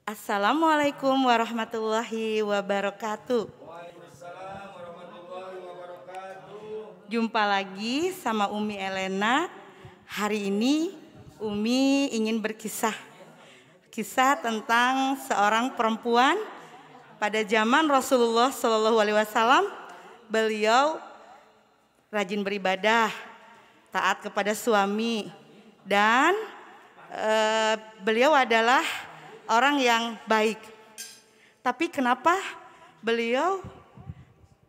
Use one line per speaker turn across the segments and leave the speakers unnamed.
Assalamualaikum warahmatullahi wabarakatuh.
Waalaikumsalam warahmatullahi wabarakatuh.
Jumpa lagi sama Umi Elena. Hari ini Umi ingin berkisah tentang seorang perempuan pada zaman Rasulullah Shallallahu Alaihi Wasallam. Beliau rajin beribadah, taat kepada suami, dan beliau adalah orang yang baik. Tapi kenapa beliau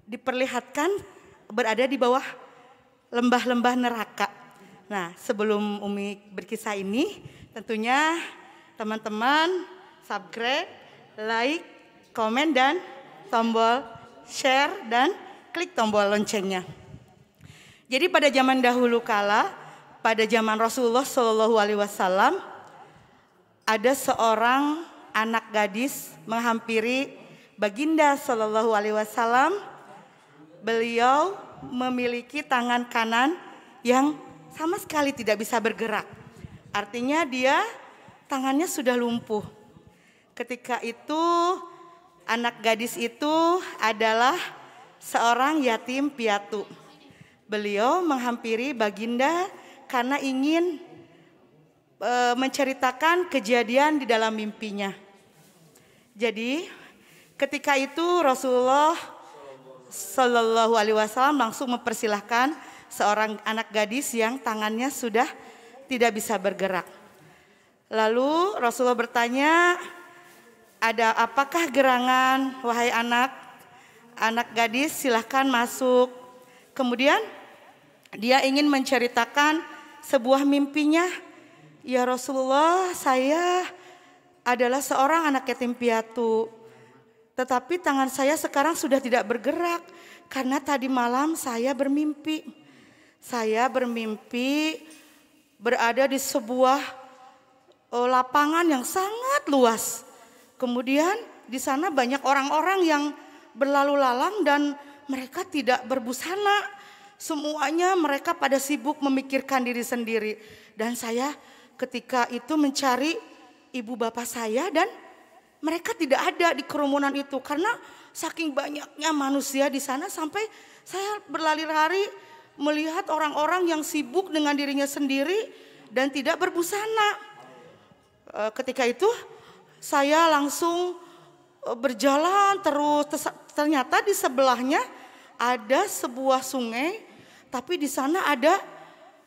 diperlihatkan berada di bawah lembah-lembah neraka? Nah, sebelum Umi berkisah ini, tentunya teman-teman subscribe, like, komen, dan tombol share dan klik tombol loncengnya. Jadi pada zaman dahulu kala, pada zaman Rasulullah Shallallahu Alaihi Wasallam, ada seorang anak gadis menghampiri Baginda Shallallahu Alaihi Wasallam. Beliau memiliki tangan kanan yang sama sekali tidak bisa bergerak. Artinya dia tangannya sudah lumpuh. Ketika itu anak gadis itu adalah seorang yatim piatu. Beliau menghampiri Baginda karena ingin menceritakan kejadian di dalam mimpinya. Jadi ketika itu Rasulullah Shallallahu Alaihi Wasallam langsung mempersilahkan seorang anak gadis yang tangannya sudah tidak bisa bergerak. Lalu Rasulullah bertanya, ada apakah gerangan wahai anak gadis, silahkan masuk. Kemudian dia ingin menceritakan sebuah mimpinya. Ya Rasulullah, saya adalah seorang anak yatim piatu. Tetapi tangan saya sekarang sudah tidak bergerak karena tadi malam saya bermimpi. Saya bermimpi berada di sebuah lapangan yang sangat luas. Kemudian di sana banyak orang-orang yang berlalu lalang dan mereka tidak berbusana. Semuanya mereka pada sibuk memikirkan diri sendiri. Dan saya ketika itu mencari ibu bapak saya dan mereka tidak ada di kerumunan itu karena saking banyaknya manusia di sana sampai saya berlari-lari melihat orang-orang yang sibuk dengan dirinya sendiri dan tidak berbusana. Ketika itu saya langsung berjalan terus, ternyata di sebelahnya ada sebuah sungai, tapi di sana ada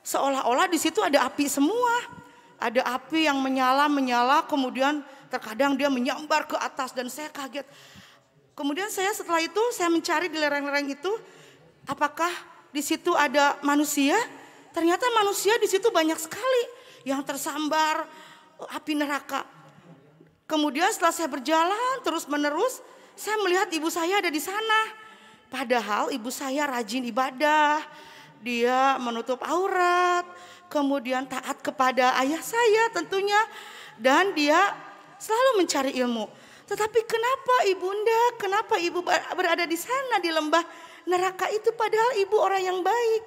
seolah-olah di situ ada api semua. Ada api yang menyala, kemudian terkadang dia menyambar ke atas dan saya kaget. Kemudian setelah itu saya mencari di lereng-lereng itu, apakah di situ ada manusia? Ternyata manusia di situ banyak sekali yang tersambar api neraka. Kemudian setelah saya berjalan terus menerus, saya melihat ibu saya ada di sana. Padahal ibu saya rajin ibadah, dia menutup aurat, kemudian taat kepada ayah saya tentunya, dan dia selalu mencari ilmu. Tetapi kenapa ibu berada di sana di lembah neraka itu padahal ibu orang yang baik?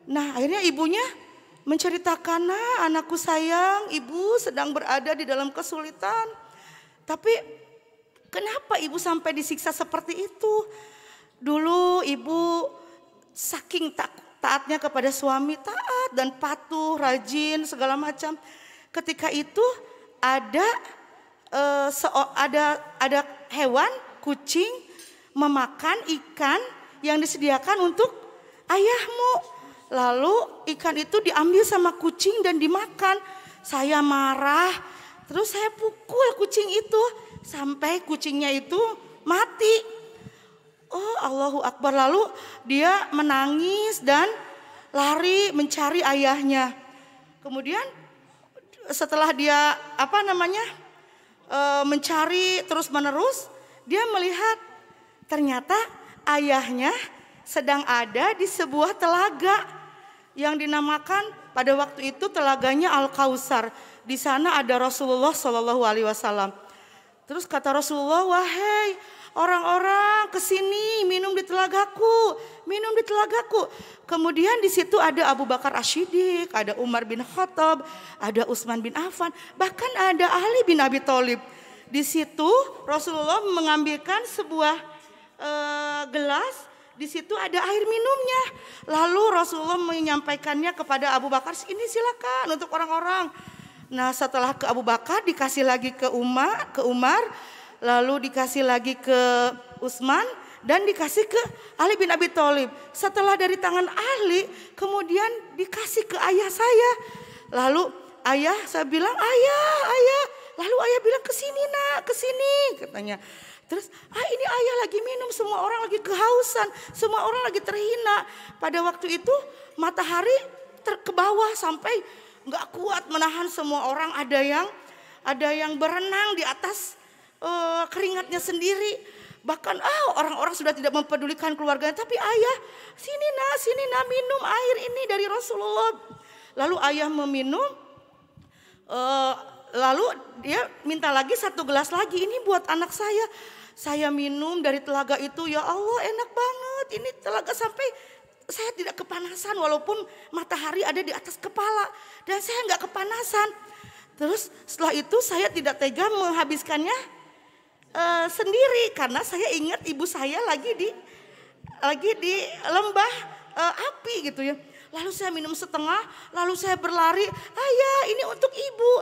Nah, akhirnya ibunya menceritakan, "Nah, anakku sayang, ibu sedang berada di dalam kesulitan. Tapi kenapa ibu sampai disiksa seperti itu? Dulu ibu saking taatnya kepada suami, taat dan patuh, rajin segala macam. Ketika itu ada hewan kucing memakan ikan yang disediakan untuk ayahmu. Lalu ikan itu diambil sama kucing dan dimakan. Saya marah, terus saya pukul kucing itu sampai kucingnya itu mati. Oh, Allahu Akbar. Lalu dia menangis dan lari mencari ayahnya. Kemudian setelah dia mencari terus menerus, dia melihat ternyata ayahnya sedang ada di sebuah telaga yang dinamakan pada waktu itu telaganya Al-Kautsar. Di sana ada Rasulullah Shallallahu Alaihi Wasallam. Terus kata Rasulullah, "Wahai orang-orang, kesini minum di telagaku, minum di telagaku." Kemudian di situ ada Abu Bakar As-Siddiq, ada Umar bin Khattab, ada Utsman bin Affan, bahkan ada Ali bin Abi Thalib. Di situ Rasulullah mengambilkan sebuah gelas, di situ ada air minumnya. Lalu Rasulullah menyampaikannya kepada Abu Bakar, ini silakan untuk orang-orang. Nah setelah ke Abu Bakar dikasih lagi ke Umar, lalu dikasih lagi ke Utsman, dan dikasih ke Ali bin Abi Thalib. Setelah dari tangan Ali, kemudian dikasih ke ayah saya. Lalu ayah, saya bilang ayah. Lalu ayah bilang kesini nak, kesini katanya. Terus ini ayah lagi minum, semua orang lagi kehausan, semua orang lagi terhina. Pada waktu itu matahari ke bawah sampai nggak kuat menahan semua orang. Ada yang berenang di atas keringatnya sendiri. Bahkan orang-orang sudah tidak mempedulikan keluarganya. Tapi ayah, sini nak minum air ini dari Rasulullah. Lalu ayah meminum. Lalu dia minta lagi satu gelas lagi, ini buat anak saya. Saya minum dari telaga itu, ya Allah enak banget. Ini telaga sampai saya tidak kepanasan walaupun matahari ada di atas kepala. Dan saya nggak kepanasan. Terus setelah itu saya tidak tega menghabiskannya sendiri. Karena saya ingat ibu saya lagi di lembah api gitu ya. Lalu saya minum setengah, lalu saya berlari, ayah ini untuk ibu.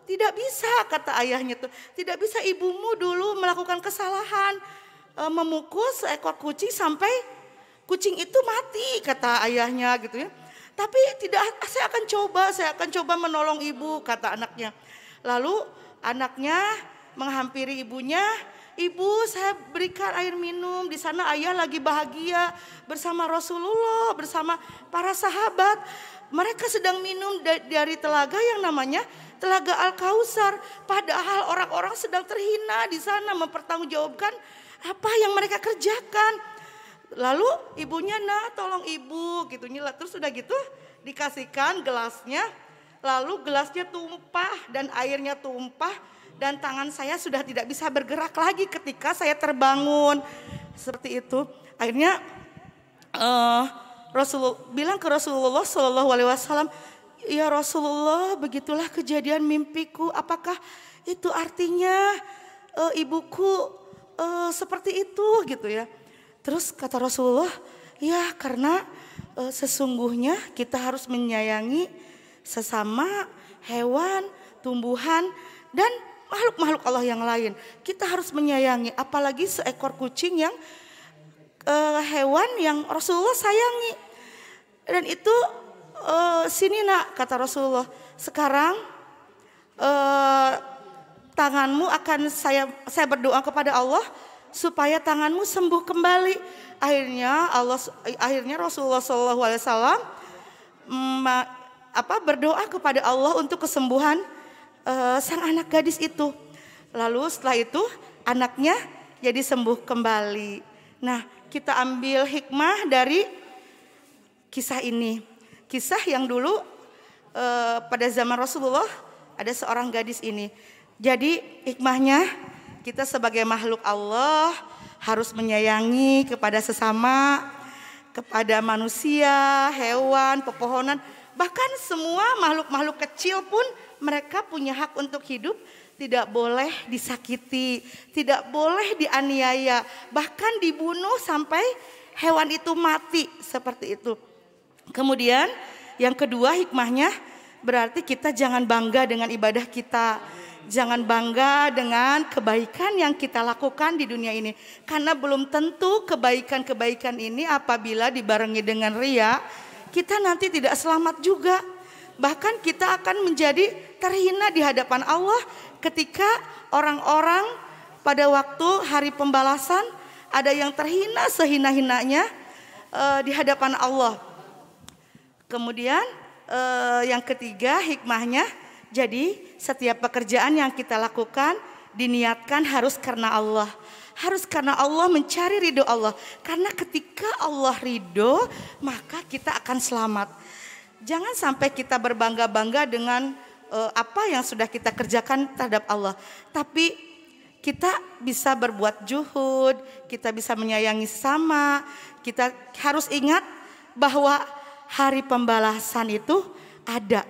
Tidak bisa kata ayahnya tuh, tidak bisa, ibumu dulu melakukan kesalahan, memukul seekor kucing sampai kucing itu mati kata ayahnya gitu ya. Tapi tidak, saya akan coba menolong ibu kata anaknya. Lalu anaknya menghampiri ibunya, ibu saya berikan air minum, di sana ayah lagi bahagia bersama Rasulullah, bersama para sahabat. Mereka sedang minum dari telaga yang namanya Telaga Al-Kautsar. Padahal orang-orang sedang terhina di sana mempertanggungjawabkan apa yang mereka kerjakan. Lalu ibunya, nah tolong ibu gitu. Terus udah gitu dikasihkan gelasnya. Lalu gelasnya tumpah dan airnya tumpah. Dan tangan saya sudah tidak bisa bergerak lagi ketika saya terbangun. Seperti itu. Akhirnya Rasulullah bilang ke Rasulullah SAW, ya Rasulullah, begitulah kejadian mimpiku. Apakah itu artinya ibuku seperti itu gitu ya. Terus kata Rasulullah, ya karena sesungguhnya kita harus menyayangi sesama hewan, tumbuhan, dan makhluk-makhluk Allah yang lain. Kita harus menyayangi, apalagi seekor kucing yang hewan yang Rasulullah sayangi. Dan itu sini nak kata Rasulullah, sekarang tanganmu akan saya berdoa kepada Allah supaya tanganmu sembuh kembali. Akhirnya Rasulullah SAW berdoa kepada Allah untuk kesembuhan sang anak gadis itu. Lalu setelah itu anaknya jadi sembuh kembali. Nah, kita ambil hikmah dari kisah ini. Kisah yang dulu pada zaman Rasulullah ada seorang gadis ini. Jadi hikmahnya kita sebagai makhluk Allah harus menyayangi kepada sesama, kepada manusia, hewan, pepohonan, bahkan semua makhluk-makhluk kecil pun mereka punya hak untuk hidup. Tidak boleh disakiti, tidak boleh dianiaya, bahkan dibunuh sampai hewan itu mati, seperti itu. Kemudian yang kedua hikmahnya, berarti kita jangan bangga dengan ibadah kita. Jangan bangga dengan kebaikan yang kita lakukan di dunia ini. Karena belum tentu kebaikan-kebaikan ini apabila dibarengi dengan riya, kita nanti tidak selamat juga. Bahkan kita akan menjadi terhina di hadapan Allah ketika orang-orang pada waktu hari pembalasan ada yang terhina sehina-hinanya di hadapan Allah. Kemudian yang ketiga hikmahnya, jadi setiap pekerjaan yang kita lakukan diniatkan harus karena Allah. Harus karena Allah, mencari ridho Allah. Karena ketika Allah ridho maka kita akan selamat. Jangan sampai kita berbangga-bangga dengan apa yang sudah kita kerjakan terhadap Allah. Tapi kita bisa berbuat juhud, kita bisa menyayangi sesama. Kita harus ingat bahwa hari pembalasan itu ada,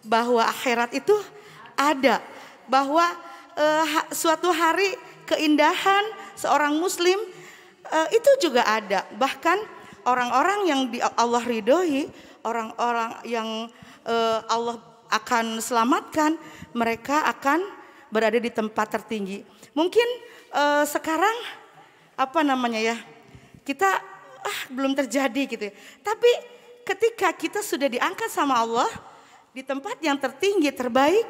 bahwa akhirat itu ada, bahwa suatu hari keindahan seorang muslim itu juga ada. Bahkan orang-orang yang Allah ridhoi, orang-orang yang Allah akan selamatkan, mereka akan berada di tempat tertinggi. Mungkin sekarang kita belum terjadi gitu ya. Tapi ketika kita sudah diangkat sama Allah di tempat yang tertinggi terbaik,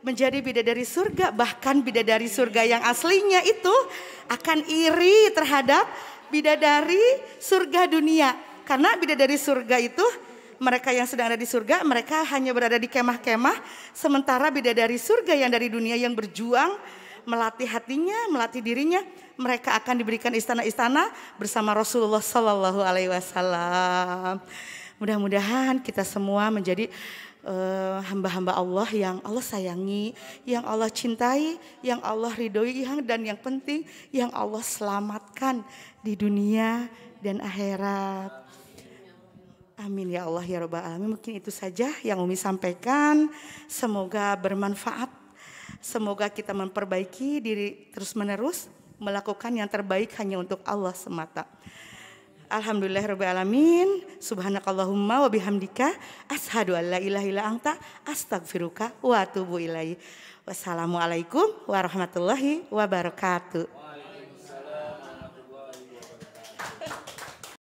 menjadi bidadari surga, bahkan bidadari surga yang aslinya itu akan iri terhadap bidadari surga dunia. Karena bidadari surga itu, mereka yang sedang ada di surga, mereka hanya berada di kemah-kemah. Sementara bidadari surga yang dari dunia yang berjuang, melatih hatinya, melatih dirinya, mereka akan diberikan istana-istana bersama Rasulullah Sallallahu Alaihi Wasallam. Mudah-mudahan kita semua menjadi hamba-hamba Allah yang Allah sayangi, yang Allah cintai, yang Allah ridhoi, dan yang penting yang Allah selamatkan di dunia dan akhirat. Amin ya Allah ya Rabbal Alamin. Mungkin itu saja yang Umi sampaikan. Semoga bermanfaat. Semoga kita memperbaiki diri terus menerus, melakukan yang terbaik hanya untuk Allah semata. Alhamdulillah rabbil alamin. Subhanakallahumma wa bihamdika asyhadu an la ilaha illa anta astaghfiruka wa atubu ilaihi. Wassalamualaikum warahmatullahi wabarakatuh.